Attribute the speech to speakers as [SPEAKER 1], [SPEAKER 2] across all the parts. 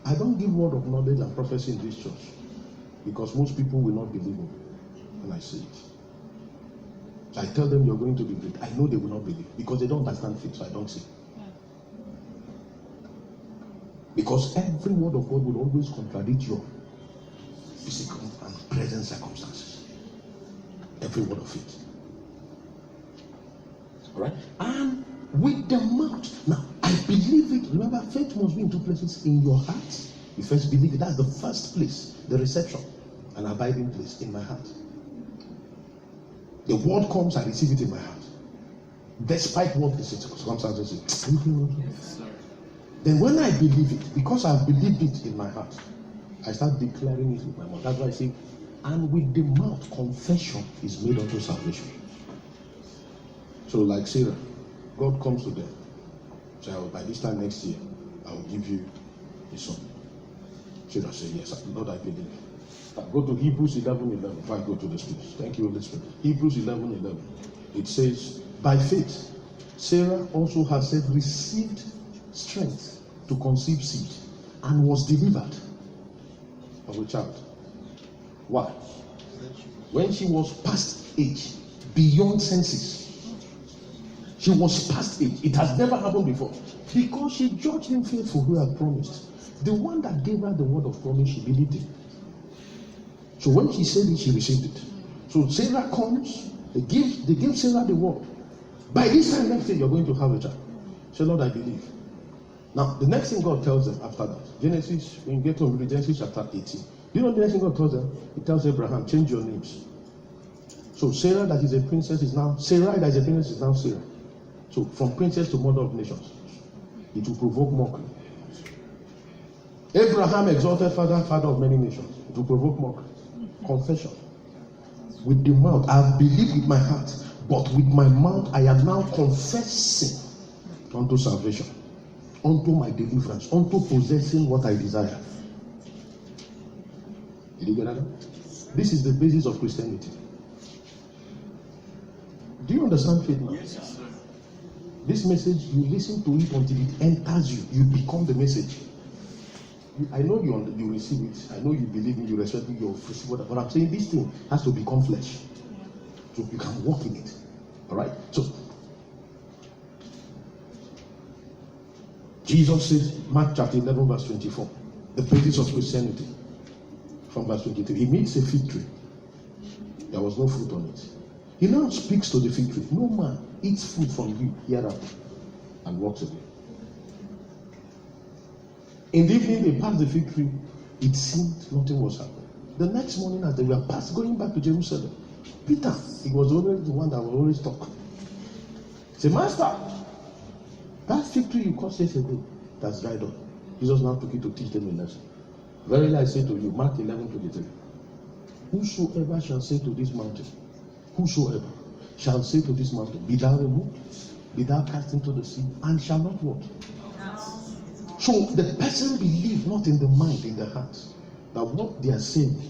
[SPEAKER 1] I don't give word of knowledge and prophecy in this church because most people will not believe me when I say it. So I tell them you're going to be great. I know they will not believe because they don't understand faith, so I don't say. Because every word of God will always contradict your physical and present circumstances. Every word of it. Alright? And with the mouth. Now, I believe it. Remember, faith must be in two places. In your heart. You first believe it. That's the first place. The reception. An abiding place in my heart. The word comes, I receive it in my heart. Despite what the circumstances say. Yes, then when I believe it, because I've believed it in my heart, I start declaring it with my mouth. That's why I say, and with the mouth, confession is made unto salvation. So like Sarah, God comes to them. So by this time next year, I will give you a son. Sarah said, yes, Lord, I believe. Go to Hebrews 11:11. If I go to the scriptures. Thank you, Holy Spirit. Hebrews 11:11. It says, by faith, Sarah also has said, received strength to conceive seed and was delivered of a child. Why? When she was past age, beyond senses. She was past age. It has never happened before. Because she judged him faithful who had promised. The one that gave her the word of promise, she believed it. So when she said it, she received it. So Sarah comes, they give Sarah the word. By this time next year, you're going to have a child. Say, Lord, I believe. Now, the next thing God tells them after that, Genesis, when you get to Genesis chapter 18, you know the next thing God tells them? He tells Abraham, change your names. So Sarah, that is a princess, is now Sarah, that is a princess, is now Sarah. So from princess to mother of nations, it will provoke mockery. Abraham, exalted father of many nations, it will provoke mockery. Confession. With the mouth, I have believed with my heart, but with my mouth, I am now confessing unto salvation, unto my deliverance, unto possessing what I desire. Did you get that? This is the basis of Christianity. Do you understand faith now? Yes, sir. This message, you listen to it until it enters you. You become the message. I know you receive it. I know you believe me. You respect me. You receive it. But I'm saying this thing has to become flesh, so you can walk in it. All right. So Jesus says, Mark chapter 11, verse 24, the basis of Christianity. From verse 22, he meets a fig tree. There was no fruit on it. He now speaks to the fig tree. No man eats fruit from you hereafter, and walks away. In the evening, they passed the fig tree. It seemed nothing was happening. The next morning, as they were going back to Jerusalem, Peter, he was always the one that would always talk. He said, Master, that fig tree you caused yesterday, that's dried up. Jesus now took it to teach them a lesson. Verily I say to you, Mark 11:23, whosoever shall say to this mountain, whosoever shall say to this mountain, be thou removed, be thou cast into the sea, and shall not what? So the person believes not in the mind, in the heart, that what they are saying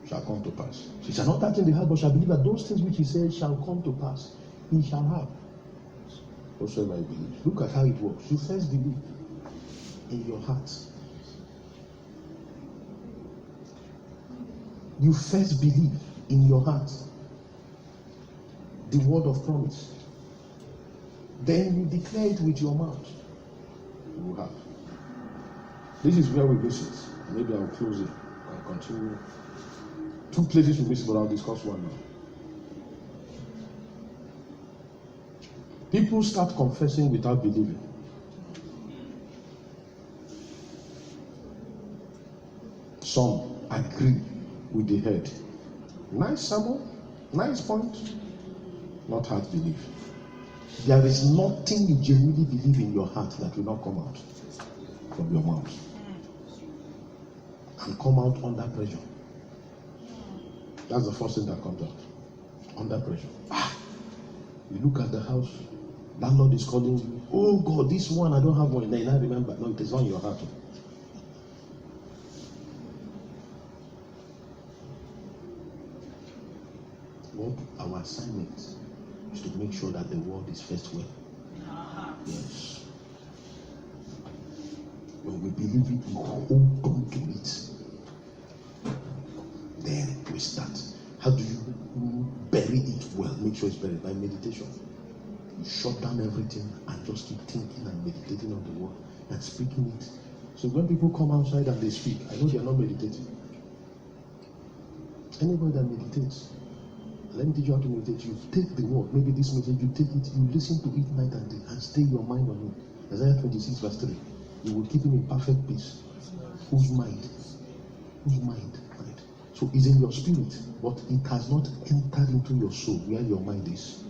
[SPEAKER 1] shall come to pass. He shall not touch in the heart, but shall believe that those things which he says shall come to pass. He shall have whatsoever he believes. Look at how it works. You first believe in your heart. You first believe in your heart the word of promise. Then you declare it with your mouth. You will have. This is where we miss it. Maybe I'll close it and continue. Two places we miss it, but I'll discuss one now. People start confessing without believing. Some agree with the head. Nice sermon, nice point, not hard belief. There is nothing you genuinely believe in your heart that will not come out from your mouth and come out under pressure. That's the first thing that comes out. Under pressure. You look at the house, landlord is calling you. Oh God, this one I don't have one. Then I remember. No, it is not in your heart. What our assignment is to make sure that the word is first well. Yes. When we believe it, we hold on to it. Then we start. How do you bury it well? Make sure it's buried by meditation. You shut down everything and just keep thinking and meditating on the word and speaking it. So when people come outside and they speak, I know they are not meditating. Anybody that meditates, let me teach you how to meditate. You take the word, maybe this message, you take it, you listen to it night and day, and stay your mind on it. Isaiah 26 verse 3. You will keep him in perfect peace. Whose mind? Whose mind? Mind. So it's in your spirit, but it has not entered into your soul where your mind is.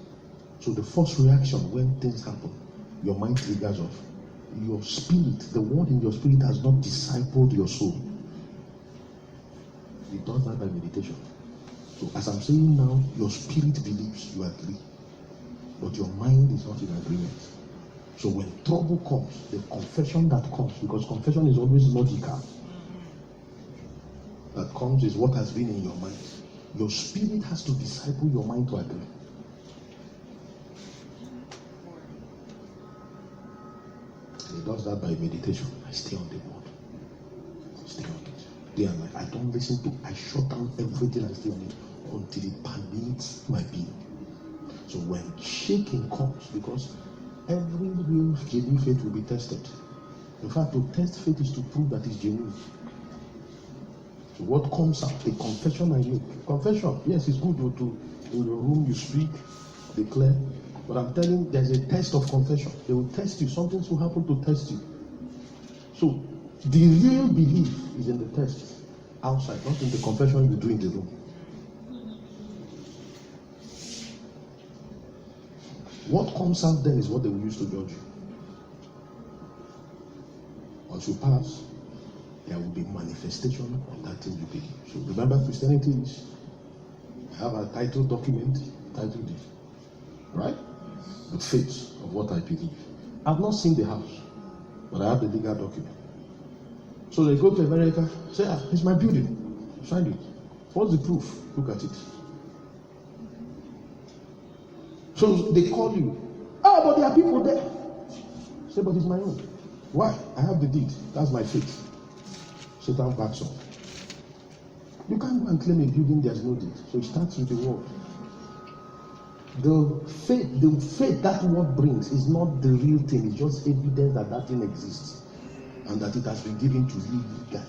[SPEAKER 1] So the first reaction when things happen, your mind triggers off. Your spirit, the word in your spirit has not discipled your soul. It does that by meditation. So as I'm saying now, your spirit believes, you agree, but your mind is not in agreement. So when trouble comes, the confession that comes, because confession is always logical, that comes is what has been in your mind. Your spirit has to disciple your mind to agree. And it does that by meditation. I stay on the word. Stay on it. Day and night. I don't listen to, I shut down everything and stay on it until it permeates my being. So when shaking comes, because every real genuine faith will be tested. In fact, to test faith is to prove that it's genuine. So what comes out, the confession I make. Confession, yes, it's good to in your room you speak, declare. But I'm telling you, there's a test of confession. They will test you. Something will happen to test you. So the real belief is in the test outside, not in the confession you do in the room. What comes out then is what they will use to judge you. Once you pass, there will be manifestation on that thing you believe. So remember, Christianity is, I have a title document, title deed, right? The faith of what I believe. I've not seen the house, but I have the legal document. So they go to America, say, it's my building. Sign it. What's the proof? Look at it. So they call you. But there are people there. Say, but it's my own. Why? I have the deed. That's my faith. Satan backs off. You can't go and claim a building there's no deed. So it starts with the word. The faith that word brings is not the real thing. It's just evidence that that thing exists and that it has been given to you legally.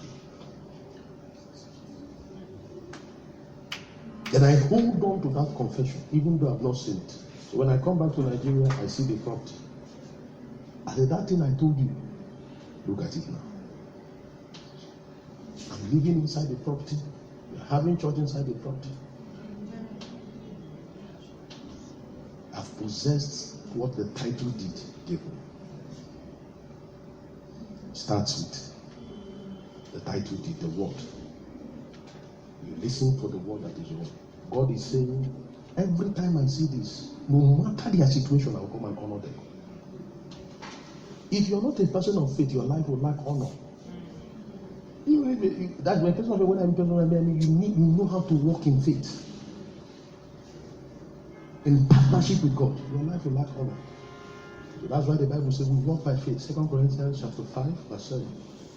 [SPEAKER 1] Then I hold on to that confession, even though I've not seen it. So when I come back to Nigeria, I see the property. I said, that thing I told you, look at it now. I'm living inside the property. We're having church inside the property. I've possessed what the title deed gave me. Starts with the title deed, the word. You listen for the word that is wrong. God is saying, every time I see this, no matter their situation, I will come and honor them. If you're not a person of faith, your life will lack honor. That's when person of faith, when I'm person of faith, you know how to walk in faith. In partnership with God, your life will lack honor. So that's why the Bible says we walk by faith. 2 Corinthians chapter 5, verse 7.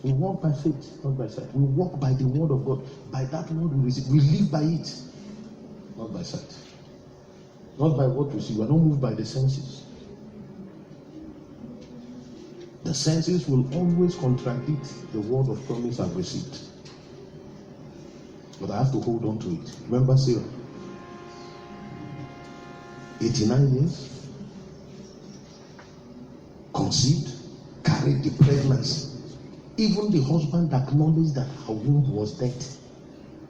[SPEAKER 1] We walk by faith, not by sight. We walk by the word of God. By that word we receive. We live by it, not by sight. Not by what we see. We are not moved by the senses. The senses will always contradict the word of promise I've received. But I have to hold on to it. Remember Sarah? 89 years. Conceived. Carried the pregnancy. Even the husband acknowledged that her womb was dead.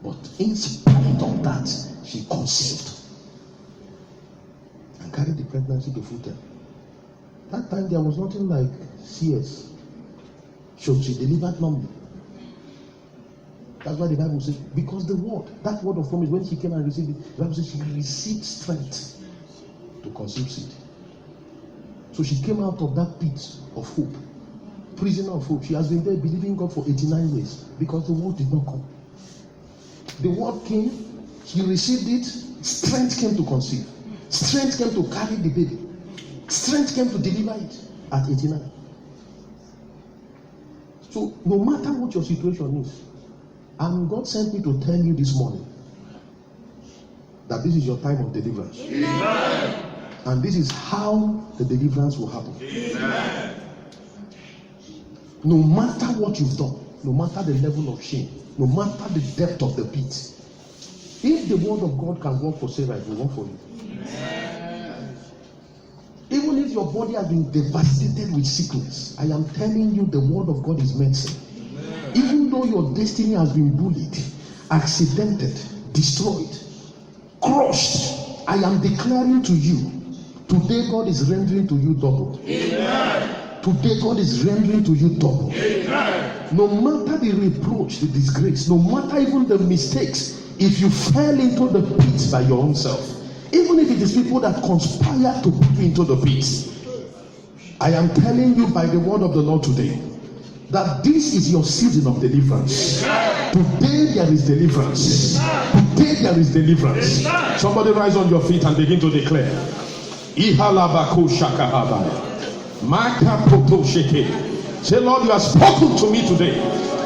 [SPEAKER 1] But in spite of that, she conceived. And carried the pregnancy to full term. That time there was nothing like CS. So she delivered normally. That's why the Bible says, because the word, that word of promise, when she came and received it, the Bible says she received strength to conceive seed. So she came out of that pit of hope, prisoner of hope. She has been there believing God for 89 years because the word did not come. The word came, she received it, strength came to conceive, strength came to carry the baby, strength came to deliver it at 89. So no matter what your situation is, and God sent me to tell you this morning that this is your time of deliverance. Amen. And this is how the deliverance will happen. Amen. No matter what you've done, no matter the level of shame, no matter the depth of the pit, if the word of God can work for Sarah, it will work for you. Amen. Even if your body has been devastated with sickness, I am telling you the word of God is medicine. Amen. Even though your destiny has been bullied, accidented, destroyed, crushed, I am declaring to you, today God is rendering to you double. Amen. Today God is rendering to you double. Amen. No matter the reproach, the disgrace, no matter even the mistakes, if you fell into the pit by your own self, even if it is people that conspire to put you into the pit, I am telling you by the word of the Lord today that this is your season of deliverance. Today there is deliverance. Today there is deliverance. Somebody rise on your feet and begin to declare. Say, Lord, you have spoken to me today.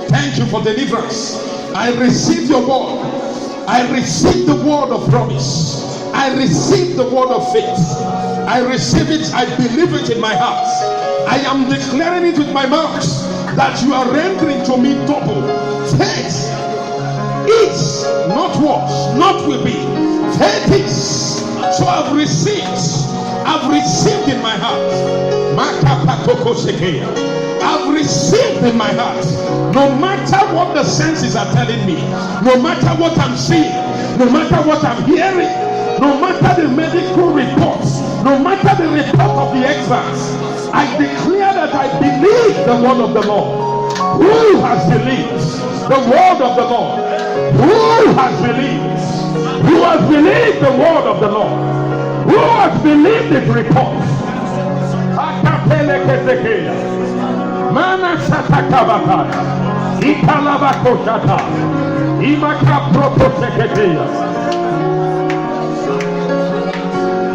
[SPEAKER 1] Thank you for deliverance. I receive your word. I receive the word of promise. I receive the word of faith. I receive it. I believe it in my heart. I am declaring it with my mouth that you are rendering to me double. Faith is not was, not will be. Faith is. So I've received. I've received in my heart. I've received in my heart. No matter what the senses are telling me, no matter what I'm seeing, no matter what I'm hearing, no matter the medical reports, no matter the report of the experts, I declare that I believe the word of the Lord. Who has believed the word of the Lord? Who has believed? Who has believed the word of the Lord? Who has believed his report? Mana satakabata, ikalavakoshata, imakaprotoseketeya,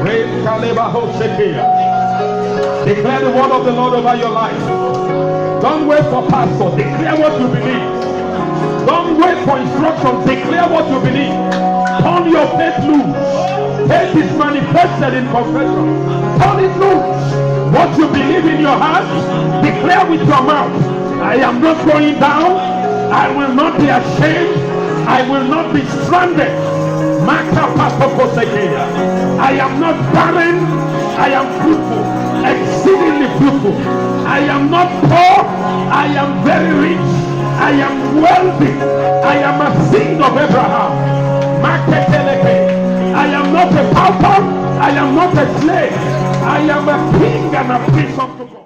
[SPEAKER 1] rekalevahosekeya. Declare the word of the Lord over your life. Don't wait for pastor. Declare what you believe. Don't wait for instructions. Declare what you believe. Turn your faith loose. Faith is manifested in confession. Turn it loose. What you believe in your heart, declare with your mouth. I am not going down. I will not be ashamed. I will not be stranded. I am not barren. I am fruitful, exceedingly fruitful. I am not poor. I am very rich. I am wealthy. I am a seed of Abraham. I am not a pauper. I am not a slave. I am a king and a prince of God.